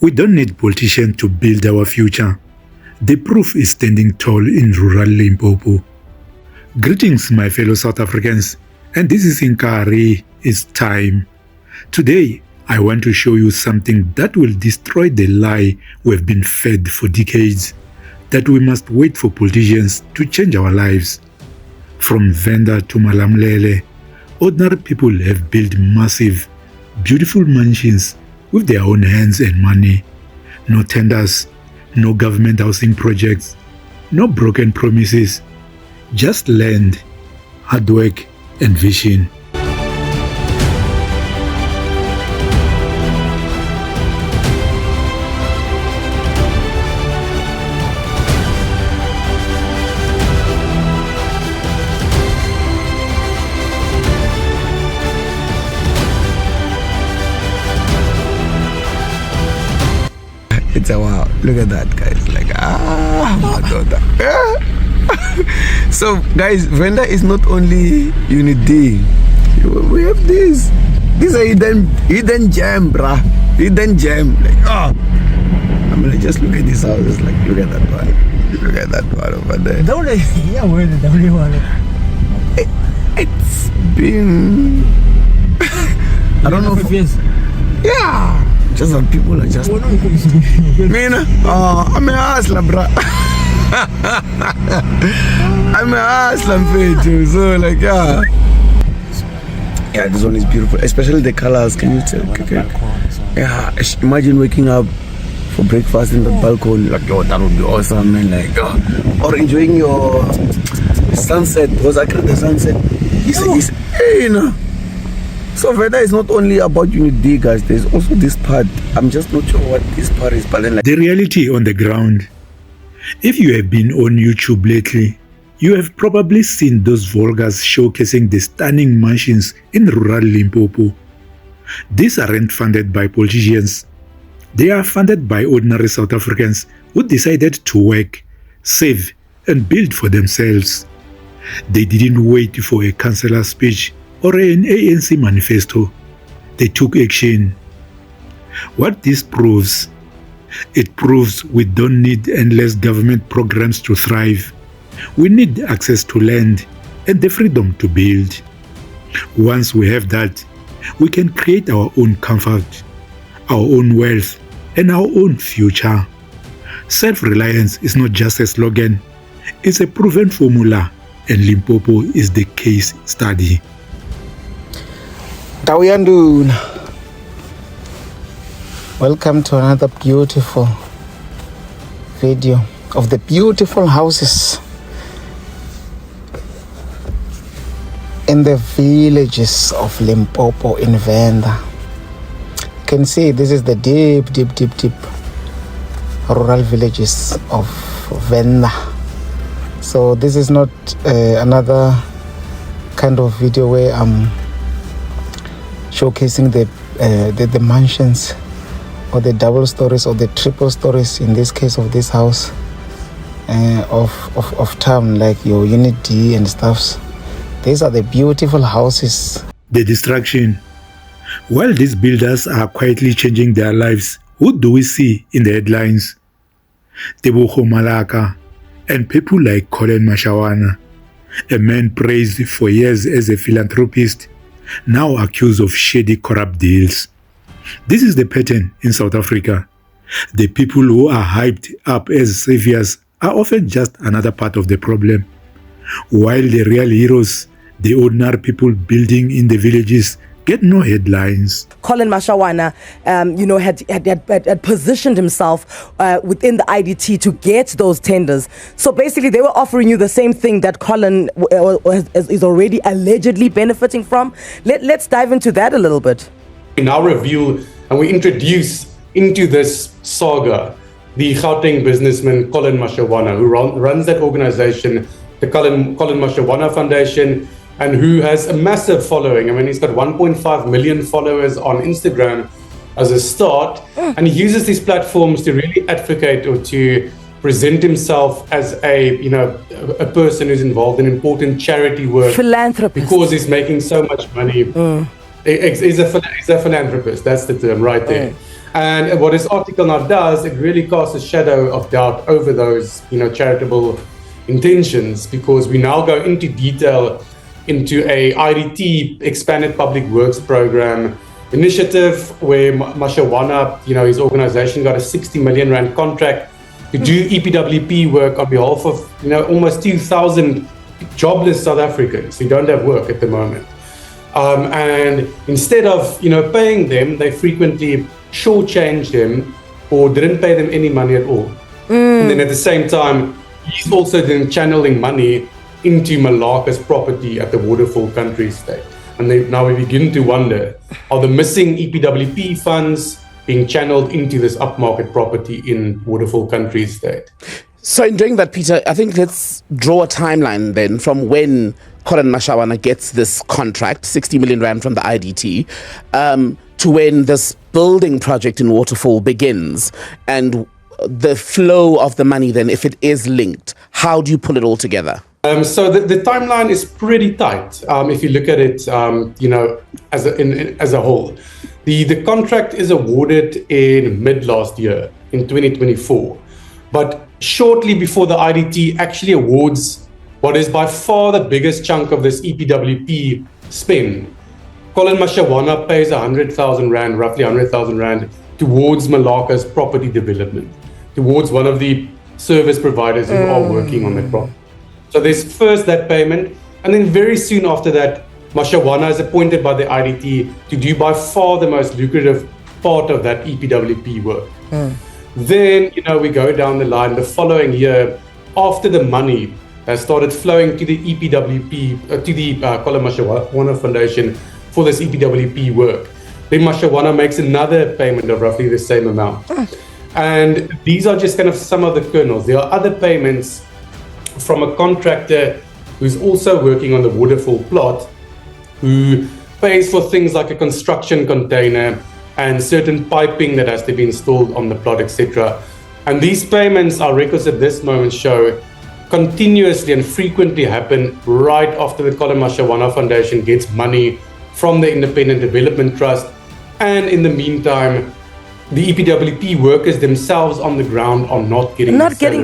We don't need politicians to build our future. The proof is standing tall in rural Limpopo. Greetings, my fellow South Africans, and this is Inkari. It's time. Today, I want to show you something that will destroy the lie we've been fed for decades, that we must wait for politicians to change our lives. From Venda to Malamulele, ordinary people have built massive, beautiful mansions with their own hands and money. No tenders, no government housing projects, no broken promises, just land, hard work, and vision. It's a wow. Look at that, guys. Like, my daughter. So, guys, Venda is not only Unit D. We have this. This is a hidden gem, bruh. Hidden gem. Like, I mean, just look at this house. It's like, look at that one. Look at that one over there. It's been... I don't know. Yeah. Just that people are just... I'm a hustler, bro. I'm a hustler, too. So, like, yeah. Yeah, this one is beautiful. Especially the colors. Can you tell? Okay. Yeah, imagine waking up for breakfast in the balcony. Like, yo, that would be awesome, man. Like, or enjoying your sunset. Was I the sunset? Hey, you know. So Venda is not only about Unit D, guys. There's also this part. I'm just not sure what this part is, but then like... The reality on the ground. If you have been on YouTube lately, you have probably seen those vloggers showcasing the stunning mansions in rural Limpopo. These aren't funded by politicians. They are funded by ordinary South Africans who decided to work, save, and build for themselves. They didn't wait for a councillor speech or an ANC manifesto. They took action. What this proves? It proves we don't need endless government programs to thrive. We need access to land and the freedom to build. Once we have that, we can create our own comfort, our own wealth, and our own future. Self-reliance is not just a slogan, it's a proven formula, and Limpopo is the case study. Tawiyandun. Welcome to another beautiful video of the beautiful houses in the villages of Limpopo in Venda. You can see this is the deep rural villages of Venda. So this is not another kind of video where I'm showcasing the mansions or the double stories or the triple stories, in this case of this house of town, like your Unit D and stuffs. These are the beautiful houses. The distraction. While these builders are quietly changing their lives, who do we see in the headlines? Tebogo Malaka and people like Collen Mashawana, a man praised for years as a philanthropist, now accused of shady corrupt deals. This is the pattern in South Africa. The people who are hyped up as saviors are often just another part of the problem, while the real heroes, the ordinary people building in the villages, get no headlines. Collen Mashawana, had positioned himself within the IDT to get those tenders. So basically, they were offering you the same thing that Collen is already allegedly benefiting from. Let's dive into that a little bit. We now review and we introduce into this saga the Gauteng businessman Collen Mashawana, who runs that organization, the Collen Mashawana Foundation, and who has a massive following. I mean, he's got 1.5 million followers on Instagram as a start, and he uses these platforms to really advocate or to present himself as a person who's involved in important charity work, philanthropist, because he's making so much money. He's a philanthropist. That's the term right there. And what this article now does, it really casts a shadow of doubt over those, charitable intentions, because we now go into detail into a IDT, Expanded Public Works Program initiative, where Mashawana, his organization got a 60 million rand contract to do EPWP work on behalf of, almost 2,000 jobless South Africans who don't have work at the moment. And instead of, paying them, they frequently shortchanged them or didn't pay them any money at all. And then at the same time, he's also then channeling money into Malaka's property at the Waterfall Country Estate. And now we begin to wonder, are the missing EPWP funds being channeled into this upmarket property in Waterfall Country Estate? So in doing that, Peter, I think let's draw a timeline then from when Collen Mashawana gets this contract, 60 million rand from the IDT, to when this building project in Waterfall begins, and the flow of the money then, if it is linked. How do you pull it all together? So the timeline is pretty tight if you look at it, as a whole. The contract is awarded in mid last year, in 2024. But shortly before the IDT actually awards what is by far the biggest chunk of this EPWP spend, Collen Mashawana pays 100,000 rand, roughly 100,000 rand, towards Malaka's property development, towards one of the service providers who are working on the property. So there's first that payment, and then very soon after that, Mashawana is appointed by the IDT to do by far the most lucrative part of that EPWP work. Then, we go down the line the following year, after the money has started flowing to the EPWP, to the Collen Mashawana Foundation for this EPWP work. Then Mashawana makes another payment of roughly the same amount. And these are just kind of some of the kernels. There are other payments from a contractor who's also working on the Waterfall plot, who pays for things like a construction container and certain piping that has to be installed on the plot, etc. And these payments, our records at this moment show, continuously and frequently happen right after the Collen Mashawana Foundation gets money from the Independent Development Trust. And in the meantime, the EPWP workers themselves on the ground are not getting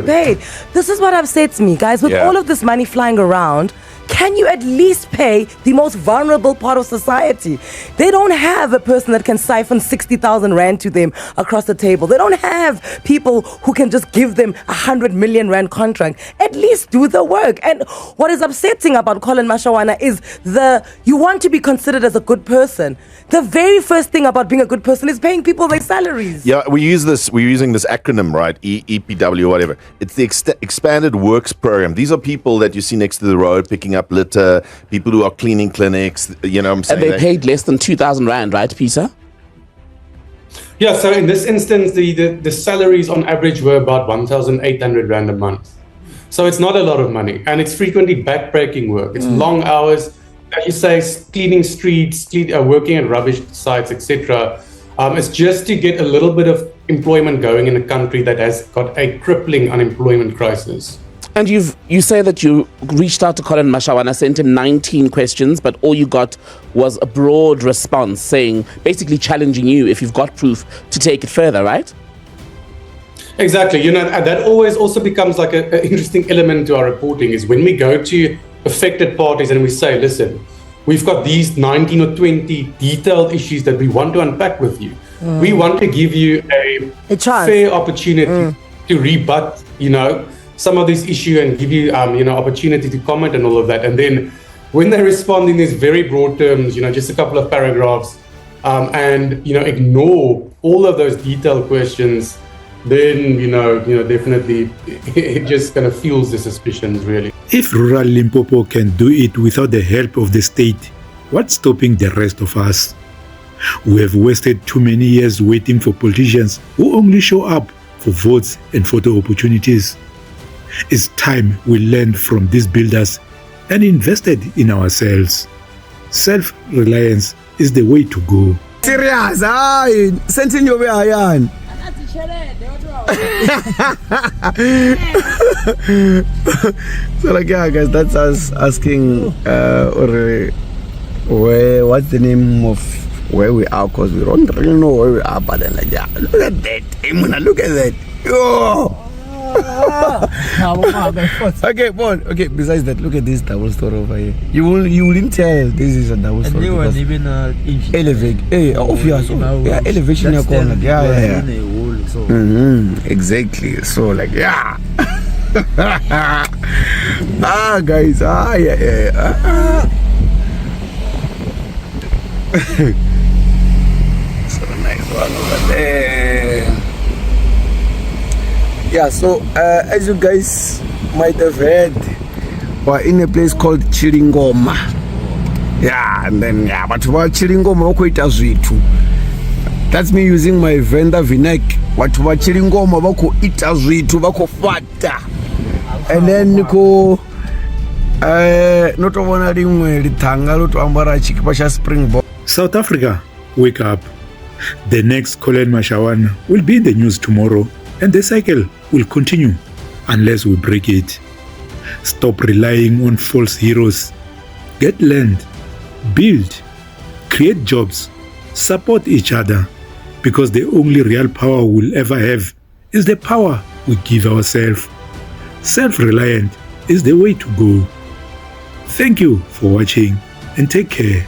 paid. This is what I've said to me, guys. With all of this money flying around, can you at least pay the most vulnerable part of society? They don't have a person that can siphon 60,000 rand to them across the table. They don't have people who can just give them 100 million rand contract. At least do the work. And what is upsetting about Collen Mashawana is you want to be considered as a good person. The very first thing about being a good person is paying people their salaries. Yeah, we're using this acronym, right? EPW, whatever. It's the Expanded Works Program. These are people that you see next to the road picking up litter, people who are cleaning clinics, you know what I'm saying? And they paid less than 2,000 rand, right, Peter? Yeah, so in this instance, the salaries on average were about 1,800 rand a month. So it's not a lot of money, and it's frequently backbreaking work. It's long hours, as you say, cleaning streets, working at rubbish sites, etc. It's just to get a little bit of employment going in a country that has got a crippling unemployment crisis. And you say that you reached out to Collen Mashawana, sent him 19 questions, but all you got was a broad response saying, basically challenging you, if you've got proof, to take it further, right? Exactly. And that always also becomes like an interesting element to our reporting, is when we go to affected parties and we say, listen, we've got these 19 or 20 detailed issues that we want to unpack with you. We want to give you a fair opportunity to rebut, some of this issue and give you, opportunity to comment and all of that. And then when they respond in these very broad terms, just a couple of paragraphs, and, ignore all of those detailed questions, then, definitely it just kind of fuels the suspicions, really. If rural Limpopo can do it without the help of the state, what's stopping the rest of us? We have wasted too many years waiting for politicians who only show up for votes and photo opportunities. It's time we learned from these builders and invested in ourselves. Self-reliance is the way to go. Serious, sending your way, Ayan. So guys, that's us asking what's the name of where we are, because we don't really know where we are. But then, like, yeah, look at that. Hey, Muna, look at that. Yo. Okay, Bon. Okay, besides that, look at this double store over here. You wouldn't tell this is a double store. They weren't even elevate. Hey, obvious. Yeah, elevation. Yeah. So. Exactly. So, like, yeah. Guys. Yeah. So nice one over there. Yeah, so as you guys might have heard, we're in a place called Chiringoma. Yeah, and then but we're Chiringoma wako zvitu. That's me using my Venda Vinek. Watu wa Chiringoma wako ita zvitu, wako fata. And then niko notovona rimwe ritanga lotoambara chikipa cha Springbok. South Africa, wake up. The next Collen Mashawana will be in the news tomorrow, and the cycle will continue unless we break it. Stop relying on false heroes. Get land, build, create jobs, support each other, because the only real power we'll ever have is the power we give ourselves. Self-reliant is the way to go. Thank you for watching and take care.